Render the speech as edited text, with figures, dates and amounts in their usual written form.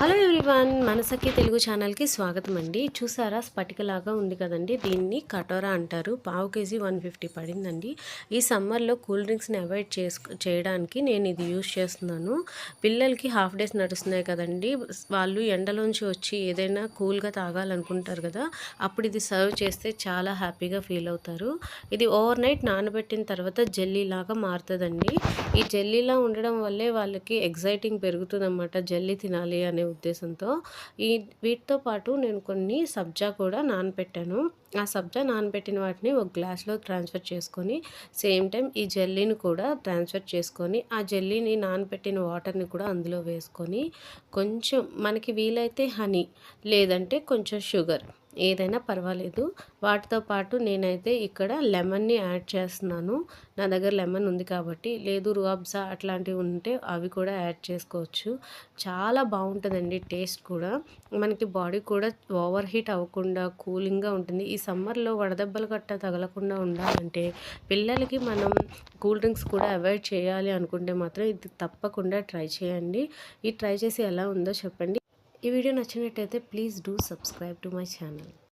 Hello everyone, మనసకి Telugu ఛానల్కి స్వాగతం అండి. చూసారా, స్పటికలాగా ఉంది కదండి. దీన్ని కటోరా అంటారు. పావు కేజీ 150 పడిందండి. ఈ సమ్మర్లో కూల్ డ్రింక్స్ని అవాయిడ్ చేయడానికి నేను ఇది యూజ్ చేస్తున్నాను. పిల్లలకి హాఫ్ డేస్ నడుస్తున్నాయి కదండి. వాళ్ళు ఎండలోంచి వచ్చి ఏదైనా కూల్గా తాగాలనుకుంటారు కదా, అప్పుడు ఇది సర్వ్ చేస్తే చాలా హ్యాపీగా ఫీల్ అవుతారు. ఇది ఓవర్ నైట్ నానబెట్టిన తర్వాత జెల్లీ లాగా మారుతుందండి. ఈ జెల్లీలా ఉండడం వల్లే వాళ్ళకి ఎగ్జైటింగ్ పెరుగుతుందన్నమాట, జెల్లీ తినాలి అనే ఉద్దేశంతో. వీటితో పాటు నేను కొన్ని సబ్జా కూడా నానబెట్టాను. ఆ సబ్జా నానబెట్టిన వాటిని ఒక గ్లాస్లో ట్రాన్స్ఫర్ చేసుకొని, సేమ్ టైం ఈ జెల్లీని కూడా ట్రాన్స్ఫర్ చేసుకొని, ఆ జెల్లీని నానబెట్టిన వాటర్ని కూడా అందులో వేసుకొని, కొంచెం మనకి వీలైతే హనీ, లేదంటే కొంచెం షుగర్, ఏదైనా పర్వాలేదు. వాటితో పాటు నేనైతే ఇక్కడ లెమన్ని యాడ్ చేస్తున్నాను. నా దగ్గర లెమన్ ఉంది కాబట్టి. లేదు రూఅబ్జా అట్లాంటివి ఉంటే అవి కూడా యాడ్ చేసుకోవచ్చు. చాలా బాగుంటుందండి టేస్ట్ కూడా. మనకి బాడీ కూడా ఓవర్ హీట్ అవ్వకుండా కూలింగ్గా ఉంటుంది. ఈ సమ్మర్లో వడదెబ్బలు గట్ట తగలకుండా ఉండాలంటే, పిల్లలకి మనం కూల్ డ్రింక్స్ కూడా అవాయిడ్ చేయాలి అనుకుంటే మాత్రం ఇది తప్పకుండా ట్రై చేయండి. ఇది ట్రై చేసి ఎలా ఉందో చెప్పండి. ఈ వీడియో నచ్చినట్టయితే please do subscribe to my channel.